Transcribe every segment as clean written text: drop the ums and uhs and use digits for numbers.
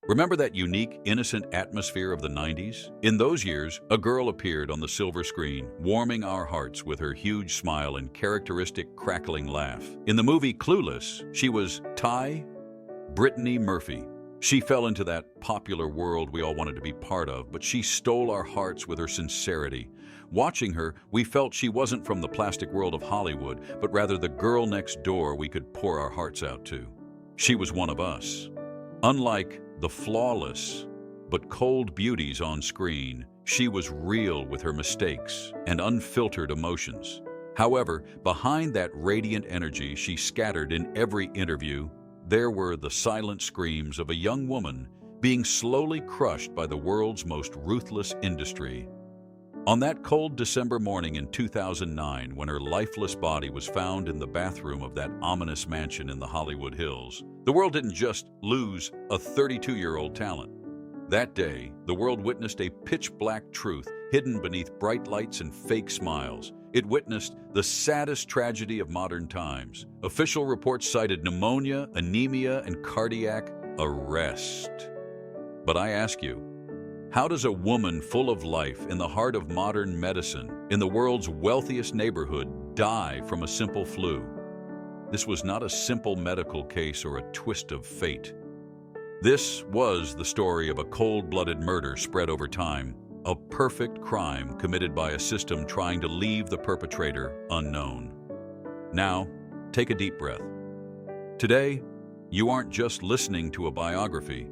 Remember that unique, innocent atmosphere of the 90s? In those years, a girl appeared on the silver screen, warming our hearts with her huge smile and characteristic crackling laugh. In the movie Clueless, she was Brittany Murphy. She fell into that popular world we all wanted to be part of, but she stole our hearts with her sincerity. Watching her, we felt she wasn't from the plastic world of Hollywood, but rather the girl next door we could pour our hearts out to. She was one of us. Unlike the flawless but cold beauties on screen, she was real with her mistakes and unfiltered emotions. However, behind that radiant energy she scattered in every interview, there were the silent screams of a young woman being slowly crushed by the world's most ruthless industry. On that cold December morning in 2009, when her lifeless body was found in the bathroom of that ominous mansion in the Hollywood Hills, the world didn't just lose a 32-year-old talent. That day, the world witnessed a pitch-black truth hidden beneath bright lights and fake smiles. It witnessed the saddest tragedy of modern times. Official reports cited pneumonia, anemia, and cardiac arrest. But I ask you, how does a woman full of life in the heart of modern medicine, in the world's wealthiest neighborhood, die from a simple flu? This was not a simple medical case or a twist of fate. This was the story of a cold-blooded murder spread over time, a perfect crime committed by a system trying to leave the perpetrator unknown. Now, take a deep breath. Today, you aren't just listening to a biography.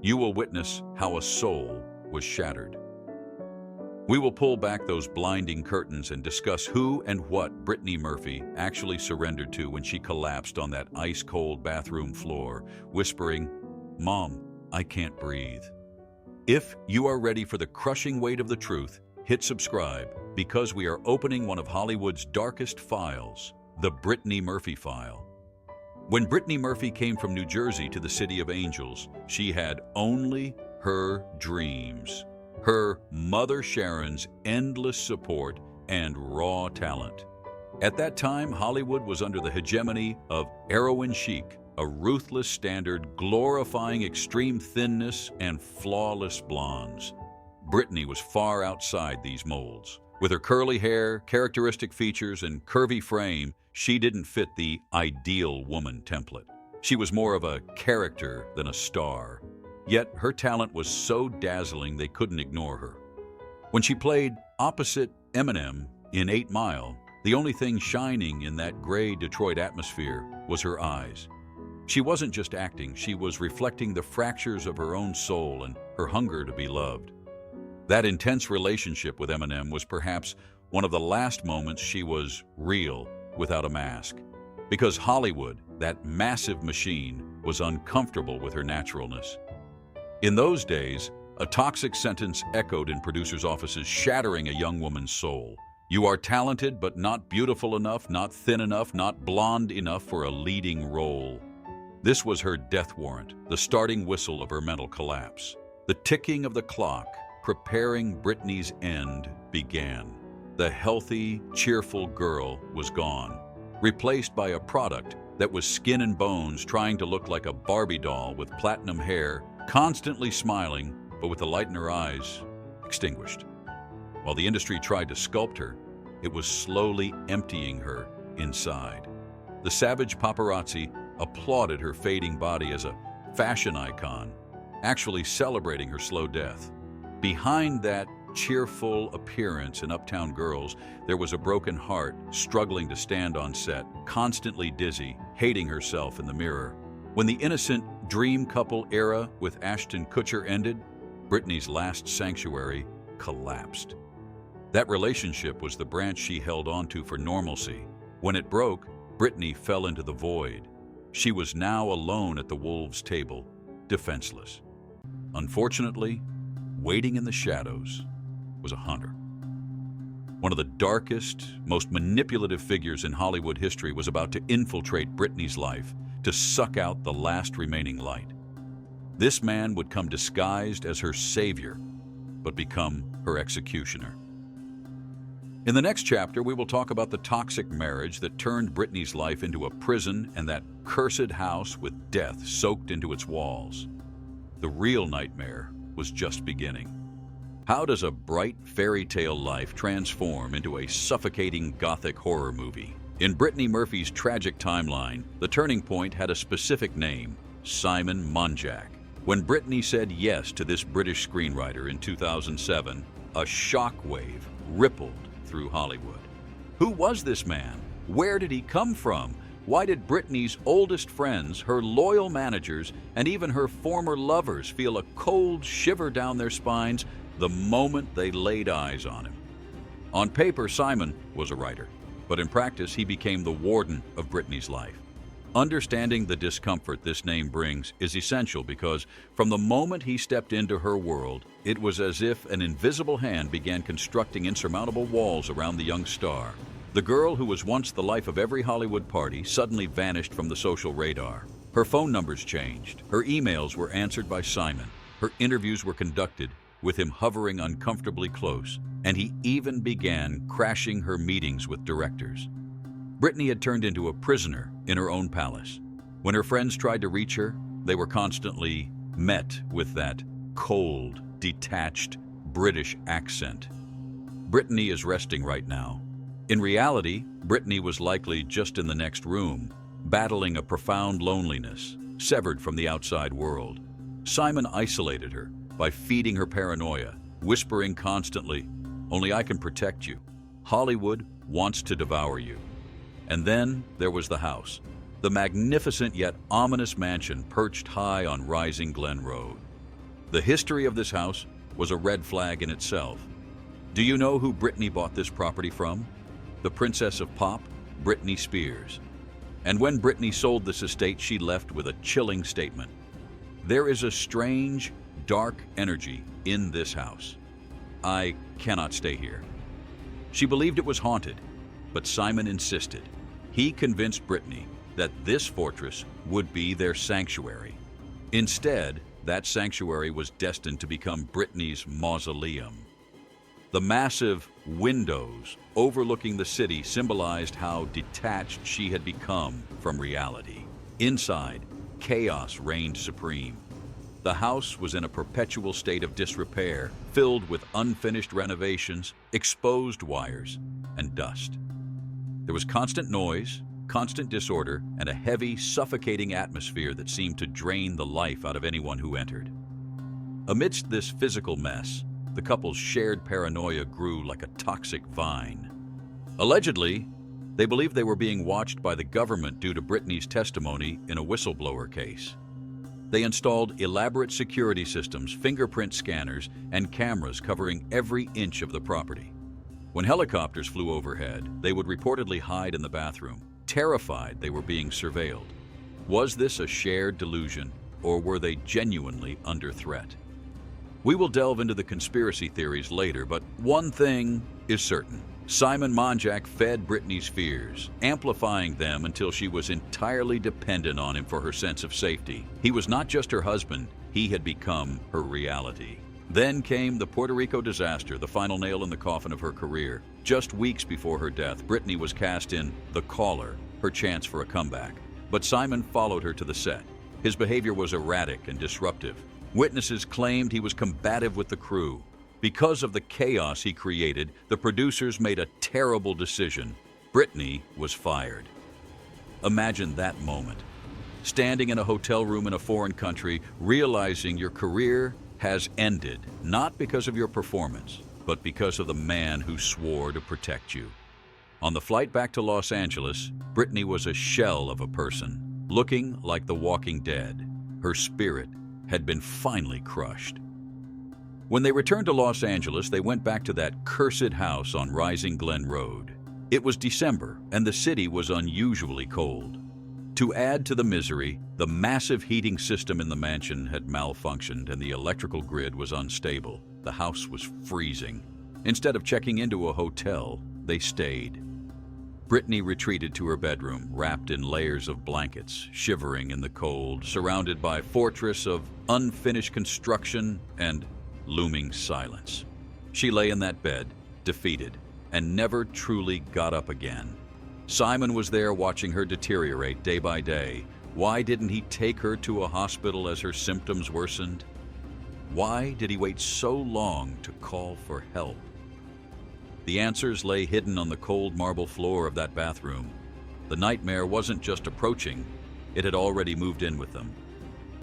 You will witness how a soul was shattered. We will pull back those blinding curtains and discuss who and what Brittany Murphy actually surrendered to when she collapsed on that ice-cold bathroom floor, whispering, "Mom, I can't breathe." If you are ready for the crushing weight of the truth, hit subscribe, because we are opening one of Hollywood's darkest files, the Brittany Murphy file. When Brittany Murphy came from New Jersey to the City of Angels, she had only her dreams, her mother Sharon's endless support, and raw talent. At that time, Hollywood was under the hegemony of heroin chic, a ruthless standard glorifying extreme thinness and flawless blondes. Brittany was far outside these molds. With her curly hair, characteristic features, and curvy frame, she didn't fit the ideal woman template. She was more of a character than a star. Yet her talent was so dazzling they couldn't ignore her. When she played opposite Eminem in 8 Mile, the only thing shining in that gray Detroit atmosphere was her eyes. She wasn't just acting, she was reflecting the fractures of her own soul and her hunger to be loved. That intense relationship with Eminem was perhaps one of the last moments she was real without a mask. Because Hollywood, that massive machine, was uncomfortable with her naturalness. In those days, a toxic sentence echoed in producers' offices, shattering a young woman's soul. "You are talented, but not beautiful enough, not thin enough, not blonde enough for a leading role." This was her death warrant, the starting whistle of her mental collapse. The ticking of the clock, preparing Brittany's end, began. The healthy, cheerful girl was gone, replaced by a product that was skin and bones, trying to look like a Barbie doll with platinum hair, constantly smiling, but with the light in her eyes extinguished. While the industry tried to sculpt her, it was slowly emptying her inside. The savage paparazzi applauded her fading body as a fashion icon, actually celebrating her slow death. Behind that cheerful appearance in Uptown Girls, there was a broken heart, struggling to stand on set, constantly dizzy, hating herself in the mirror. When the innocent dream couple era with Ashton Kutcher ended, Brittany's last sanctuary collapsed. That relationship was the branch she held onto for normalcy. When it broke, Brittany fell into the void. She was now alone at the wolves' table, defenseless. Unfortunately, waiting in the shadows was a hunter. One of the darkest, most manipulative figures in Hollywood history was about to infiltrate Brittany's life, to suck out the last remaining light. This man would come disguised as her savior, but become her executioner. In the next chapter, we will talk about the toxic marriage that turned Brittany's life into a prison and that cursed house with death soaked into its walls. the real nightmare was just beginning. How does a bright fairy tale life transform into a suffocating gothic horror movie? In Brittany Murphy's tragic timeline, the turning point had a specific name: Simon Monjack. When Brittany said yes to this British screenwriter in 2007, a shockwave rippled through Hollywood. Who was this man? Where did he come from? Why did Brittany's oldest friends, her loyal managers, and even her former lovers feel a cold shiver down their spines the moment they laid eyes on him? On paper, Simon was a writer, but in practice, he became the warden of Brittany's life. Understanding the discomfort this name brings is essential because from the moment he stepped into her world, it was as if an invisible hand began constructing insurmountable walls around the young star. The girl who was once the life of every Hollywood party suddenly vanished from the social radar. Her phone numbers changed. Her emails were answered by Simon. Her interviews were conducted with him hovering uncomfortably close, and he even began crashing her meetings with directors. Brittany had turned into a prisoner in her own palace. When her friends tried to reach her, they were constantly met with that cold, detached British accent. Brittany is resting right now. In reality, Brittany was likely just in the next room, battling a profound loneliness, severed from the outside world. Simon isolated her by feeding her paranoia, whispering constantly, "Only I can protect you. Hollywood wants to devour you." And then there was the house, the magnificent yet ominous mansion perched high on Rising Glen Road. The history of this house was a red flag in itself. Do you know who Brittany bought this property from? The Princess of Pop, Britney Spears. And when Brittany sold this estate, she left with a chilling statement. "There is a strange, dark energy in this house. I cannot stay here." She believed it was haunted, but Simon insisted. He convinced Brittany that this fortress would be their sanctuary. Instead, that sanctuary was destined to become Brittany's mausoleum. The massive windows overlooking the city symbolized how detached she had become from reality. Inside, chaos reigned supreme. The house was in a perpetual state of disrepair, filled with unfinished renovations, exposed wires, and dust. There was constant noise, constant disorder, and a heavy, suffocating atmosphere that seemed to drain the life out of anyone who entered. Amidst this physical mess, the couple's shared paranoia grew like a toxic vine. Allegedly, they believed they were being watched by the government due to Brittany's testimony in a whistleblower case. They installed elaborate security systems, fingerprint scanners, and cameras covering every inch of the property. When helicopters flew overhead, they would reportedly hide in the bathroom, terrified they were being surveilled. Was this a shared delusion, or were they genuinely under threat? We will delve into the conspiracy theories later, but one thing is certain. Simon Monjack fed Brittany's fears, amplifying them until she was entirely dependent on him for her sense of safety. He was not just her husband, he had become her reality. Then came the Puerto Rico disaster, the final nail in the coffin of her career. Just weeks before her death, Brittany was cast in The Caller, her chance for a comeback. But Simon followed her to the set. His behavior was erratic and disruptive. Witnesses claimed he was combative with the crew. Because of the chaos he created, the producers made a terrible decision. Brittany was fired. Imagine that moment. Standing in a hotel room in a foreign country, realizing your career has ended, not because of your performance, but because of the man who swore to protect you. On the flight back to Los Angeles, Brittany was a shell of a person, looking like the Walking Dead. Her spirit had been finally crushed. When they returned to Los Angeles, they went back to that cursed house on Rising Glen Road. It was December, and the city was unusually cold. To add to the misery, the massive heating system in the mansion had malfunctioned and the electrical grid was unstable. The house was freezing. Instead of checking into a hotel, they stayed. Brittany retreated to her bedroom, wrapped in layers of blankets, shivering in the cold, surrounded by a fortress of unfinished construction and looming silence. She lay in that bed, defeated, and never truly got up again. Simon was there watching her deteriorate day by day. Why didn't he take her to a hospital as her symptoms worsened? Why did he wait so long to call for help? The answers lay hidden on the cold marble floor of that bathroom. The nightmare wasn't just approaching, it had already moved in with them.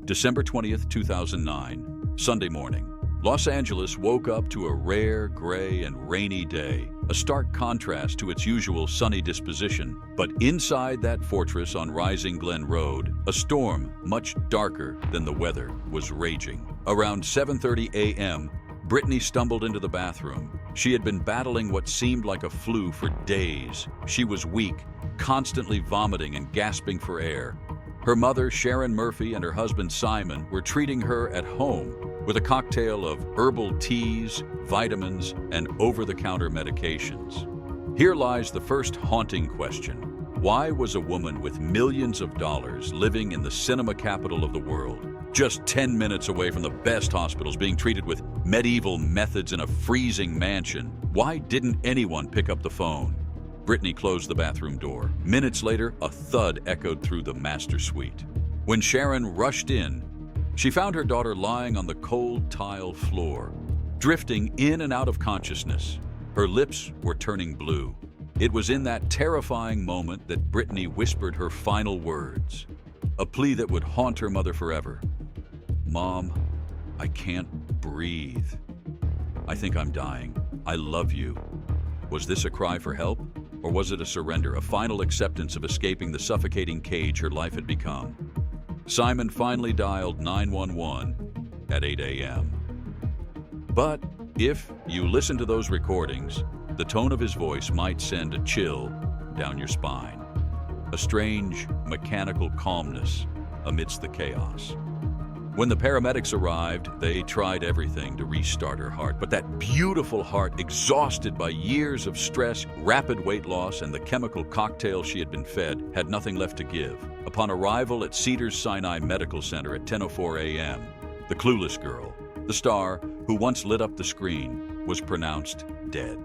December 20th, 2009, Sunday morning. Los Angeles woke up to a rare, gray, and rainy day, a stark contrast to its usual sunny disposition. But inside that fortress on Rising Glen Road, a storm much darker than the weather was raging. Around 7:30 a.m., Brittany stumbled into the bathroom. She had been battling what seemed like a flu for days. She was weak, constantly vomiting and gasping for air. Her mother, Sharon Murphy, and her husband, Simon, were treating her at home with a cocktail of herbal teas, vitamins, and over-the-counter medications. Here lies the first haunting question. Why was a woman with millions of dollars living in the cinema capital of the world, just 10 minutes away from the best hospitals, being treated with medieval methods in a freezing mansion? Why didn't anyone pick up the phone? Brittany closed the bathroom door. Minutes later, a thud echoed through the master suite. When Sharon rushed in, she found her daughter lying on the cold tile floor, drifting in and out of consciousness. Her lips were turning blue. It was in that terrifying moment that Brittany whispered her final words, a plea that would haunt her mother forever. "Mom, I can't breathe. I think I'm dying. I love you." Was this a cry for help? Or was it a surrender, a final acceptance of escaping the suffocating cage her life had become? Simon finally dialed 911 at 8 a.m. But if you listen to those recordings, the tone of his voice might send a chill down your spine, a strange, mechanical calmness amidst the chaos. When the paramedics arrived, they tried everything to restart her heart, but that beautiful heart, exhausted by years of stress, rapid weight loss, and the chemical cocktail she had been fed, had nothing left to give. Upon arrival at Cedars-Sinai Medical Center at 10:04 a.m., the clueless girl, the star who once lit up the screen, was pronounced dead.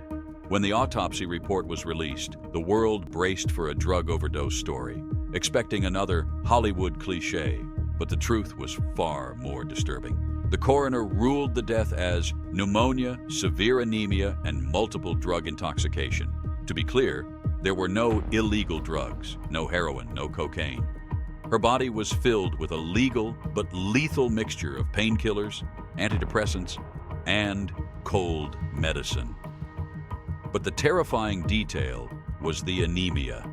When the autopsy report was released, the world braced for a drug overdose story, expecting another Hollywood cliché. But the truth was far more disturbing. The coroner ruled the death as pneumonia, severe anemia, and multiple drug intoxication. To be clear, there were no illegal drugs, no heroin, no cocaine. Her body was filled with a legal but lethal mixture of painkillers, antidepressants, and cold medicine. But the terrifying detail was the anemia.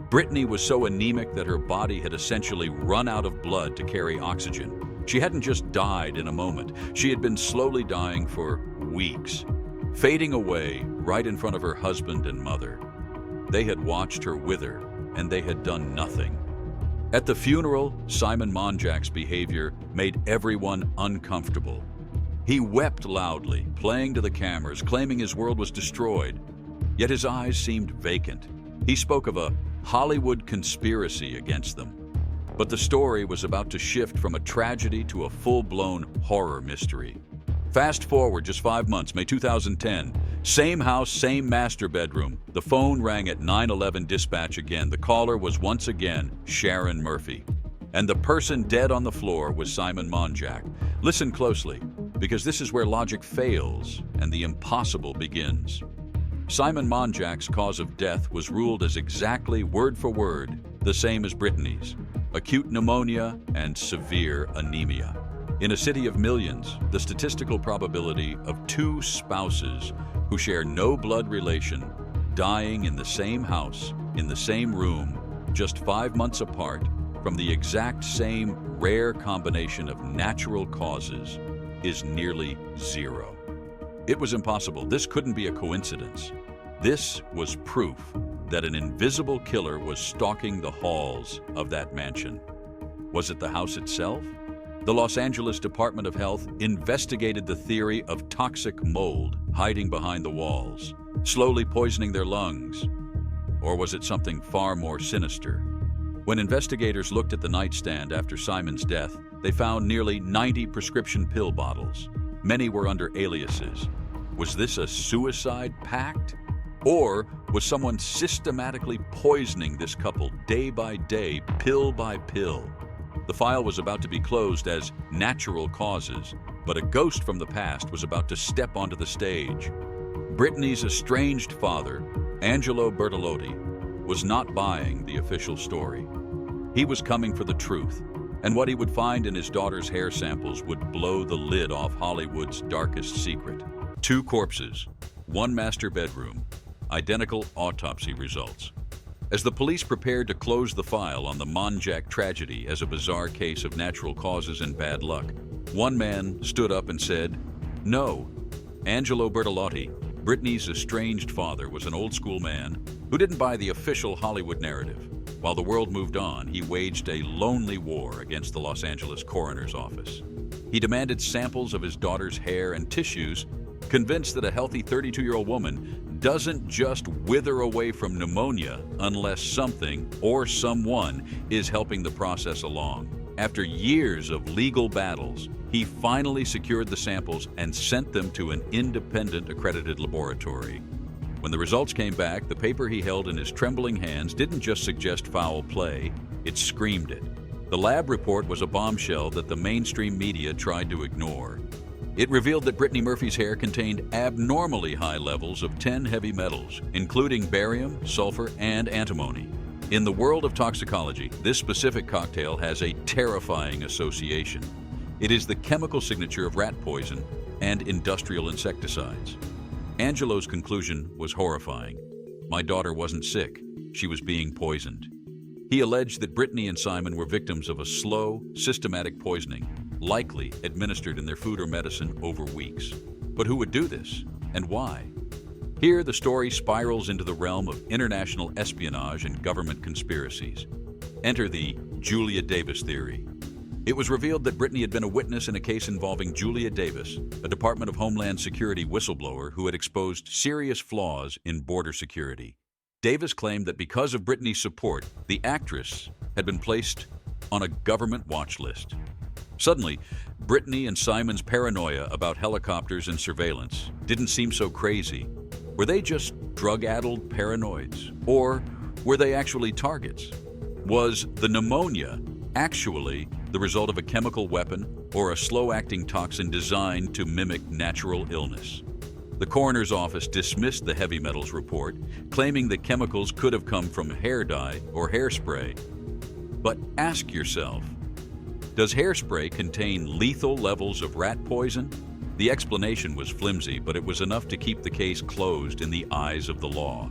Brittany was so anemic that her body had essentially run out of blood to carry oxygen. She hadn't just died in a moment. She had been slowly dying for weeks, fading away right in front of her husband and mother. They had watched her wither, and they had done nothing. At the funeral, Simon Monjack's behavior made everyone uncomfortable. He wept loudly, playing to the cameras, claiming his world was destroyed. Yet his eyes seemed vacant. He spoke of a Hollywood conspiracy against them. But the story was about to shift from a tragedy to a full-blown horror mystery. Fast forward just 5 months, May 2010. Same house, same master bedroom. The phone rang at 911 dispatch again. The caller was once again Sharon Murphy. And the person dead on the floor was Simon Monjack. Listen closely, because this is where logic fails and the impossible begins. Simon Monjack's cause of death was ruled as exactly, word for word, the same as Brittany's: acute pneumonia and severe anemia. In a city of millions, the statistical probability of two spouses who share no blood relation dying in the same house, in the same room, just 5 months apart, from the exact same rare combination of natural causes, is nearly zero. It was impossible. This couldn't be a coincidence. This was proof that an invisible killer was stalking the halls of that mansion. Was it the house itself? The Los Angeles Department of Health investigated the theory of toxic mold hiding behind the walls, slowly poisoning their lungs. Or was it something far more sinister? When investigators looked at the nightstand after Simon's death, they found nearly 90 prescription pill bottles. Many were under aliases. Was this a suicide pact? Or was someone systematically poisoning this couple day by day, pill by pill? The file was about to be closed as natural causes, But a ghost from the past was about to step onto the stage. Brittany's estranged father, Angelo Bertolotti, was not buying the official story. He was coming for the truth, and what he would find in his daughter's hair samples would blow the lid off Hollywood's darkest secret. 2 corpses, 1 master bedroom, identical autopsy results. As the police prepared to close the file on the Monjack tragedy as a bizarre case of natural causes and bad luck, one man stood up and said, "No, Angelo Bertolotti, Brittany's estranged father, was an old-school man who didn't buy the official Hollywood narrative." While the world moved on, he waged a lonely war against the Los Angeles coroner's office. He demanded samples of his daughter's hair and tissues, convinced that a healthy 32-year-old woman doesn't just wither away from pneumonia unless something or someone is helping the process along. After years of legal battles, he finally secured the samples and sent them to an independent accredited laboratory. When the results came back, the paper he held in his trembling hands didn't just suggest foul play, it screamed it. The lab report was a bombshell that the mainstream media tried to ignore. It revealed that Brittany Murphy's hair contained abnormally high levels of 10 heavy metals, including barium, sulfur, and antimony. In the world of toxicology, this specific cocktail has a terrifying association. It is the chemical signature of rat poison and industrial insecticides. Angelo's conclusion was horrifying. "My daughter wasn't sick, she was being poisoned." He alleged that Brittany and Simon were victims of a slow, systematic poisoning, likely administered in their food or medicine over weeks. But who would do this, and why? Here, the story spirals into the realm of international espionage and government conspiracies. Enter the Julia Davis theory. It was revealed that Brittany had been a witness in a case involving Julia Davis, a Department of Homeland Security whistleblower who had exposed serious flaws in border security. Davis claimed that because of Brittany's support, the actress had been placed on a government watch list. Suddenly, Brittany and Simon's paranoia about helicopters and surveillance didn't seem so crazy. Were they just drug-addled paranoids? Or were they actually targets? Was the pneumonia actually the result of a chemical weapon or a slow-acting toxin designed to mimic natural illness? The coroner's office dismissed the heavy metals report, claiming the chemicals could have come from hair dye or hairspray. But ask yourself, does hairspray contain lethal levels of rat poison? The explanation was flimsy, but it was enough to keep the case closed in the eyes of the law.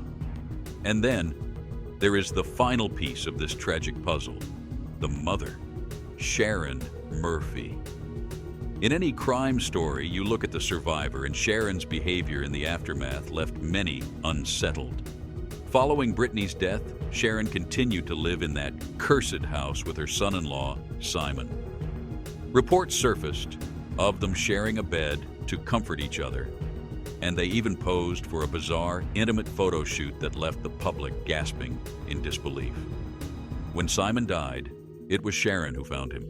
And then, there is the final piece of this tragic puzzle: the mother, Sharon Murphy. In any crime story, you look at the survivor, and Sharon's behavior in the aftermath left many unsettled. Following Brittany's death, Sharon continued to live in that cursed house with her son-in-law, Simon. Reports surfaced of them sharing a bed to comfort each other, and they even posed for a bizarre, intimate photo shoot that left the public gasping in disbelief. When Simon died, it was Sharon who found him.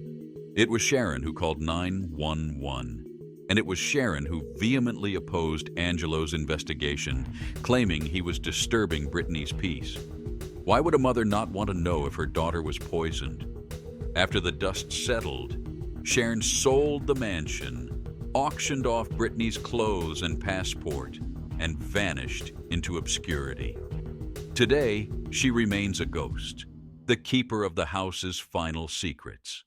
It was Sharon who called 911, and it was Sharon who vehemently opposed Angelo's investigation, claiming he was disturbing Brittany's peace. Why would a mother not want to know if her daughter was poisoned? After the dust settled, Sharon sold the mansion, auctioned off Brittany's clothes and passport, and vanished into obscurity. Today, she remains a ghost, the keeper of the house's final secrets.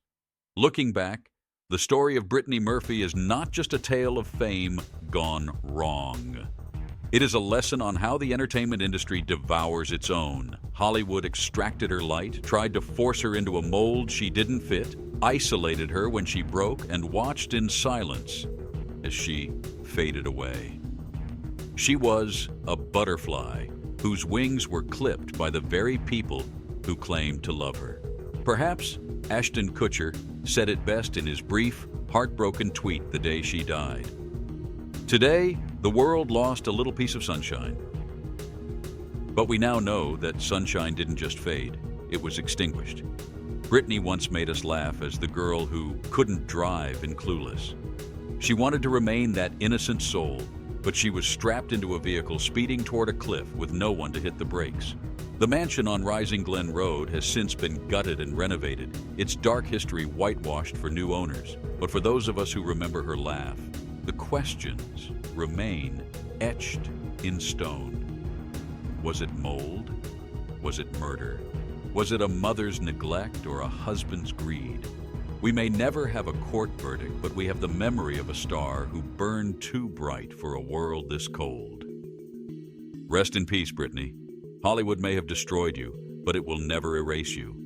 Looking back, the story of Brittany Murphy is not just a tale of fame gone wrong. It is a lesson on how the entertainment industry devours its own. Hollywood extracted her light, tried to force her into a mold she didn't fit, isolated her when she broke, and watched in silence as she faded away. She was a butterfly whose wings were clipped by the very people who claimed to love her. Perhaps Ashton Kutcher said it best in his brief, heartbroken tweet the day she died. Today, the world lost a little piece of sunshine. But we now know that sunshine didn't just fade, it was extinguished. Brittany once made us laugh as the girl who couldn't drive in Clueless. She wanted to remain that innocent soul, but she was strapped into a vehicle speeding toward a cliff with no one to hit the brakes. The mansion on Rising Glen Road has since been gutted and renovated, its dark history whitewashed for new owners. But for those of us who remember her laugh, the questions remain etched in stone. Was it mold? Was it murder? Was it a mother's neglect or a husband's greed? We may never have a court verdict, but we have the memory of a star who burned too bright for a world this cold. Rest in peace, Brittany. Hollywood may have destroyed you, but it will never erase you.